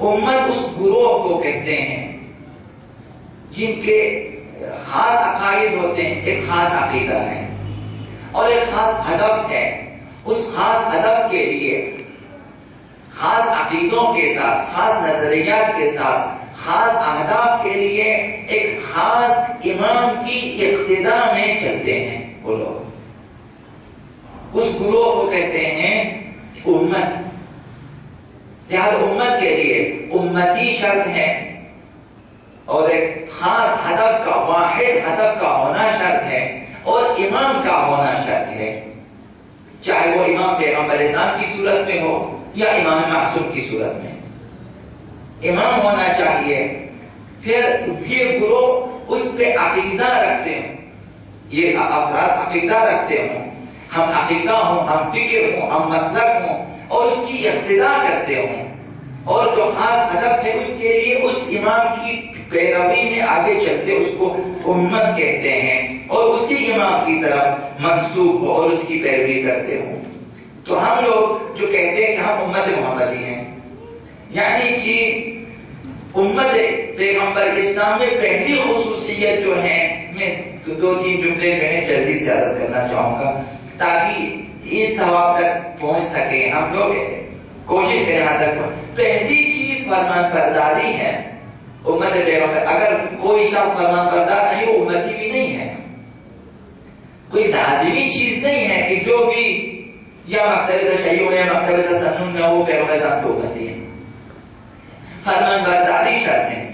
امت اس گروہ کو کہتے ہیں جن کے خاص عقائد ہوتے ہیں، ایک خاص عقیدہ ہے اور ایک خاص ہدف ہے. اس خاص ہدف کے لیے خاص عقیدوں کے ساتھ، خاص نظریات کے ساتھ، خاص اہداف کے لیے ایک خاص امام کی اقتدا میں چلتے ہیں وہ لوگ. اس گروہ کو کہتے ہیں امت. لہذا امت کے لیے امتی شرط ہے اور ایک خاص ہدف کا، واحد ہدف کا ہونا شرط ہے اور امام کا ہونا شرط ہے، چاہے وہ امام پیغمبر اسلام کی صورت میں ہو یا امام معصوم کی صورت میں. امام ہونا چاہیے. پھر یہ گروہ اس پہ عقیدہ رکھتے ہیں، یہ افراد عقیدہ رکھتے ہوں، ہم عقیدہ ہوں، ہم فکر ہوں، ہم مسلک ہوں اور اس کی اقتدا کرتے ہوں اور جو خاص ہدف ہے اس کے لیے اس امام کی پیروی میں آگے چلتے، اس کو امت کہتے ہیں اور اسی امام کی طرف منسوب ہو اور اس کی پیروی کرتے ہوں. تو ہم لوگ جو کہتے ہیں کہ ہم امت محمدی ہیں، یعنی کہ امت پیغمبر اسلام میں پہلی خصوصیت جو ہے، میں دو تین جملے جو ہے جلدی سے عرض کرنا چاہوں گا تاکہ اس ثواب تک پہنچ سکے. ہم لوگ کوشش کریں یہاں تک. پہلی چیز فرمان برداری ہے امت پیغمبر. اگر کوئی شخص فرمان بردار نہیں وہ امتی بھی نہیں ہے. کوئی لازمی چیز نہیں ہے کہ جو بھی یا مکتب تشیع یا مکتب تسنن میں وہ پیغمبر صاحب کو امتی ہے. فرمان برداری شرط ہے.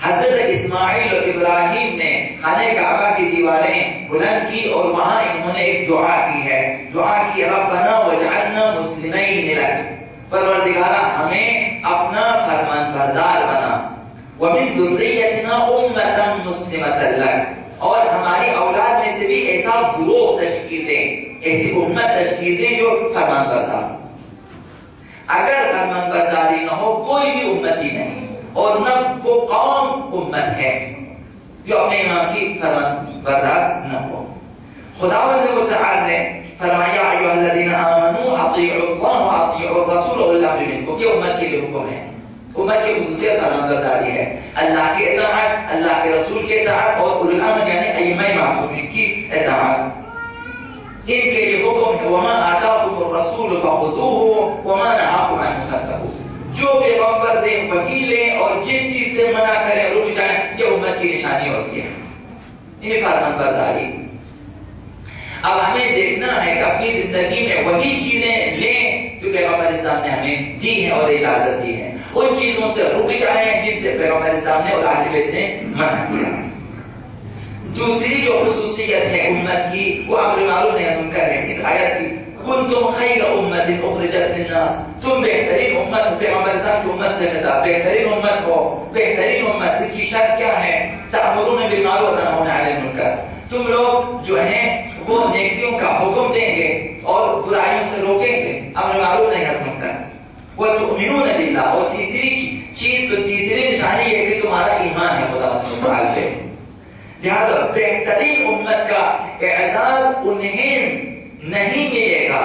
حضرت اسماعیل اور ابراہیم نے خانہ کعبہ کی دیواریں بلند کی اور وہاں انہوں نے ایک دعا کی ہے. دعا کی ربنا وجعلنا مسلمین لک، پروردگارا ہمیں اپنا فرمان بردار بنا، ومن ذریتنا امتا مسلمۃ لک، اور ہماری اولاد میں سے بھی ایسا گروہ تشکیل دیں، ایسی امت تشکیل دیں جو فرمان بردار. اگر فرمان برداری نہ ہو کوئی بھی امتی نہیں اور نہ وہ قوم امت ہے جو اپنے امام کی فرمان بردار نہ ہو. خداوند متعال نے فرمایا ایھا الذین آمنوا اطیعوا اللہ واطیعوا الرسول واولی الامر منکم. یہ امت کے لیے حکم ہے. امت کی خصوصیت فرمان برداری ہے، اللہ کی اطاعت، اللہ کے رسول کی اطاعت اور اولی الامر یعنی ائمہ معصومین کی اطاعت. ان کے لیے حکم ہے وما آتاکم الرسول فخذوہ وما نہاکم عنہ فانتہوا. جو پیغمبر دیں وہی لیں اور جس چیز سے منع کریں رک جائیں. یہ امت کی نشانی ہوتی ہے، یہ فرمان برداری. اب ہمیں دیکھنا ہے کہ اپنی زندگی میں وہی چیزیں لیں جو پیغمبر اسلام نے ہمیں دی ہیں اور اجازت دی ہے، ان چیزوں سے رک جائیں جن سے پیغمبر اسلام نے اور اہل بیت نے منع کیا. دوسری جو خصوصیت ہے امت کی وہ امر معروف نہی عن منکر ہے. اس آیت کی کنتم خیر امت اخرجت للناس، تم بہترین امت ہو. پیغمبر اسلام کی امت سے خطاب، بہترین امت ہو، بہترین امت. اس کی شرط کیا ہے؟ تأمرون بالمعروف وتنہون عن المنکر. تم لوگ جو ہیں وہ نیکیوں کا حکم دیں گے اور برائیوں سے روکیں گے، امر معروف نہی عن منکر. وتؤمنون باللہ، اور تیسری چیز تو تیسری نشانی یہ کہ تمہارا ایمان ہے خدا تعالی پہ. لہذا بہترین امت کا اعزاز انہیں نہیں ملے گا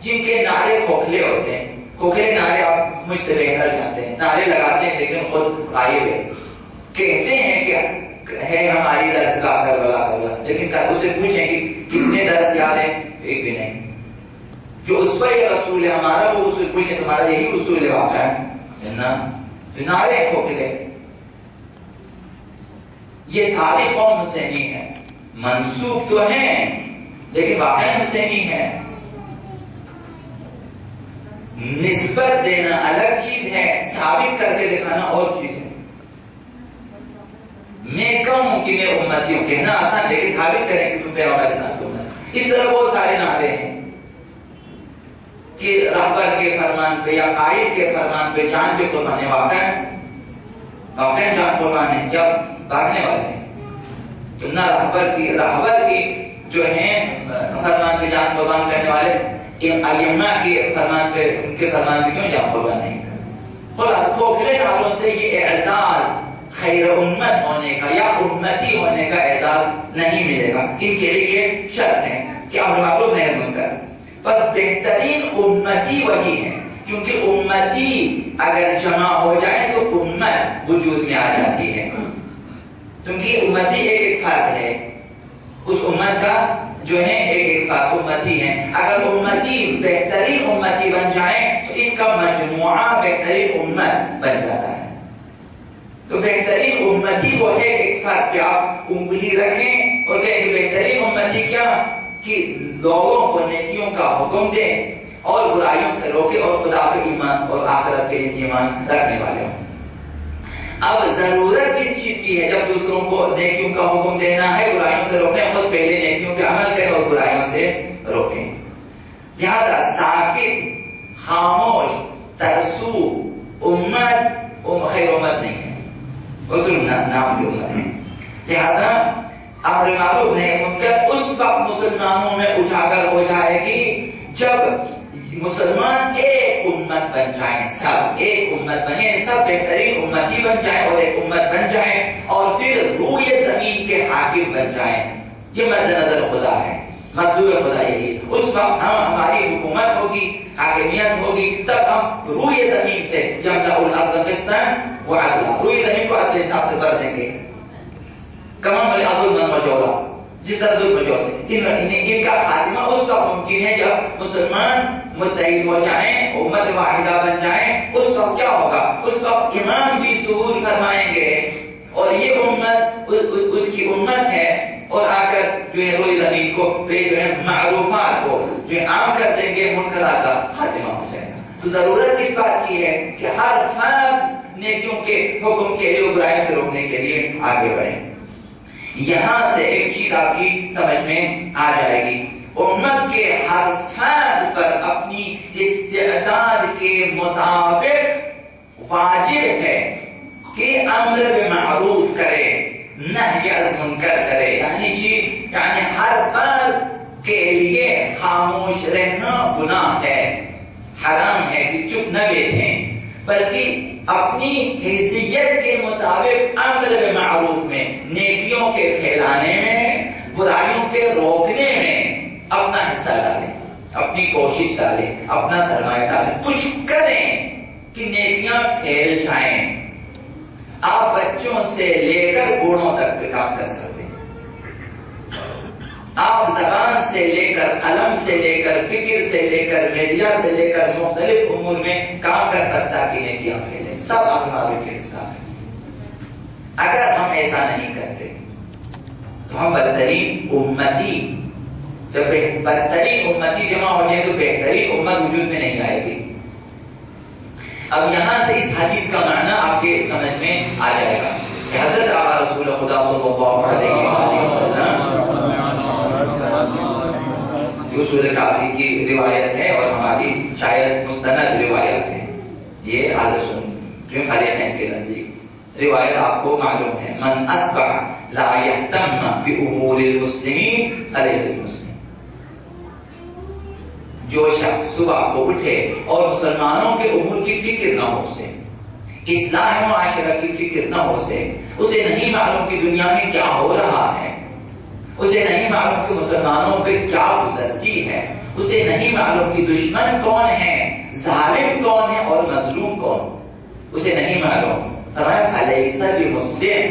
جن کے نعرے کھوکھلے ہوتے ہیں. کھوکھلے نعرے آپ مجھ سے بہتر جانتے ہیں، نعرے لگاتے ہیں لیکن خود غائب ہے. کہتے ہیں کہ ہے ہماری درس کا کربلا، لیکن اسے پوچھیں کہ کتنے درس یاد ہیں؟ ایک بھی نہیں. جو اسوہ رسول ہے ہمارا وہ اسے پوچھیں تمہارا یہی اصول واقع ہے نا؟ نعرے کھوکھلے. یہ ساری قوم حسینی ہے، منسوب تو ہیں لیکن واقعی حسینی ہے. نسبت دینا الگ چیز ہے، ثابت کر کے دکھانا اور چیز ہے. میں کہوں ہوں کہ میں امتی ہوں کہنا آسان، لیکن ثابت کریں کہ تم پیغمبر اسلام کی امت. اس طرح بہت سارے نعرے ہیں کہ رہبر کے فرمان پہ یا قائد کے فرمان پہ جان کے قربان ہے. واقعی جان قربان ہے یا بھاگنے والے ہیں. تو نہ رہبر کی جو ہیں فرمان پہ جان قربان کرنے والے، ائمہ کے فرمان پہ ان کے فرمان پہ کیوں جان قربان نہیں کرتے؟ خلاص کھوکھلے نعروں سے یہ اعزاز خیر امت ہونے کا یا امتی ہونے کا اعزاز نہیں ملے گا. ان کے لیے شرط ہے کہ امر معروف نہی عن منکر. بس بہترین امتی وہی ہے کیونکہ امتی اگر جمع ہو جائے تو امت وجود میں آ جاتی ہے، کیونکہ امتی ایک فرد ہے، اس امت کا جو ہے ایک فرد امتی ہے۔ اگر امتی بہترین امتی بن جائے تو اس کا مجموعہ بہترین امت بن جاتا ہے۔ تو بہترین امتی وہ ہے ایک فرد، کہ آپ انگلی رکھیں اور کہ بہترین امتی کیا، کہ لوگوں کو نیکیوں کا حکم دیں اور برائیوں سے روکے اور خدا پہ ایمان اور آخرت پہ ایمان رکھنے والے ہوں۔ اب ضرورت جس چیز کی ہے، جب دوسروں کو نیکیوں کا حکم دینا ہے، برائیوں سے روکیں، خود پہلے نیکیوں پہ عمل کریں اور برائیوں سے روکیں۔ لہذا ساکت، خاموش، ترسو امت خیر امت نہیں ہے، رسول نام کی امت ہے۔ لہذا امر معروف نہی منکر اس وقت مسلمانوں میں اجاگر ہو جائے گی جب مسلمان ایک امت بن جائیں، سب ایک امت بنے، سب بہترین امتی بن جائیں اور ایک امت بن جائیں اور پھر روئے زمین کے حاکم بن جائیں۔ یہ مد نظر خدا ہے، مطلوب خدا یہی۔ اس وقت ہماری حکومت ہوگی، حاکمیت ہوگی، تب ہم روئے زمین سے یملأ الارض قسطا وعدلا، روئے زمین کو عدل انصاف سے بھر دیں گے۔ کما ظلما وجورا، جس طرح ظلم و جور سے ان کا خاتمہ اس وقت ممکن ہے جب مسلمان متحد ہو جائیں، امت واحدہ بن جائیں۔ اس وقت کیا ہوگا؟ اس وقت امام بھی ظہور فرمائیں گے اور یہ امت اس کی امت ہے، اور آ کر جو ہے روئی زمین کو جو ہے معروفات کو جو ہے عام کر دیں گے، منکرات کا خاتمہ ہو جائے گا۔ تو ضرورت اس بات کی ہے کہ ہر فرد نیکیوں کے حکم کے لیے، برائیوں سے روکنے کے لیے آگے بڑھیں۔ یہاں سے ایک چیز آپ کی سمجھ میں آ جائے گی، امت کے ہر فرد پر اپنی استعداد کے مطابق واجب ہے کہ امر بالمعروف کرے، نہی عن المنکر کرے، یعنی ہر فرد کے لیے خاموش رہنا گناہ ہے، حرام ہے کہ چپ نہ بیٹھیں، بلکہ اپنی حیثیت کے مطابق امر بالمعروف میں، نیکیوں کے پھیلانے میں، برائیوں کے روکنے میں اپنا حصہ ڈالیں، اپنی کوشش ڈالیں، اپنا سرمایہ ڈالیں، کچھ کریں کہ نیکیاں پھیل جائیں۔ آپ بچوں سے لے کر بوڑھوں تک پہ کام کر سکتے ہیں، آپ زبان سے لے کر، قلم سے لے کر، فکر سے لے کر، میڈیا سے لے کر مختلف امور میں کام کر سکتا کہ نیکیاں پھیلیں، سب امر کے حصہ ہے۔ اگر ہم ایسا نہیں کرتے تو ہم بدترین امتی، جب بدترین امتی جمع ہو جائے تو بہترین امت وجود میں نہیں آئے گی۔ اب یہاں سے اس حدیث کا معنی آپ کے سمجھ میں آ جائے گا کہ حضرت آقا رسول خدا صلی اللہ علیہ وسلم جو سورہ کافی کی روایت ہے اور ہماری شاید مستند روایت ہے، یہ اہل سنت جو خلیفین کے نزدیک روایت آپ کو معلوم ہے، من اصبح لا يهتم بامور المسلمین فلیس بمسلم، جو شخص صبح کو اٹھے اور مسلمانوں کے امور کی فکر نہ ہو اسے، اصلاح معاشرہ کی فکر نہ ہو اسے نہیں معلوم کہ دنیا میں کیا ہو رہا ہے، اسے نہیں معلوم کہ مسلمانوں پہ کیا گزرتی ہے، اسے نہیں معلوم کہ دشمن کون ہے، ظالم کون ہے اور مظلوم کون، اسے نہیں معلوم، فلیس بمسلم،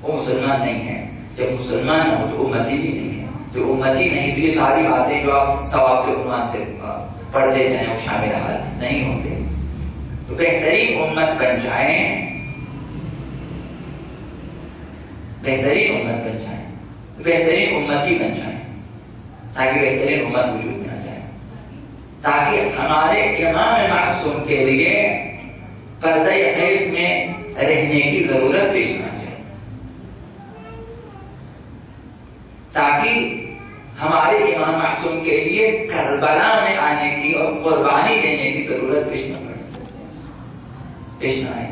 وہ مسلمان نہیں ہے۔ جب مسلمان ہو تو امتی بھی نہیں ہے، جو امتی نہیں تو یہ ساری باتیں جو آپ ثواب کے عنوان سے پڑھتے جائیں وہ شامل حال نہیں ہوتے۔ تو بہترین امت بن جائیں، بہترین امت بن جائیں، بہترین امتی بن جائیں، تاکہ بہترین امت وجود میں آ جائے، تاکہ ہمارے امام معصوم کے لیے پردہ غیب میں رہنے کی ضرورت پیش نہ آ جائے، تاکہ ہمارے امام معصوم کے لیے کربلا میں آنے کی اور قربانی دینے کی ضرورت پیش نہ آئے۔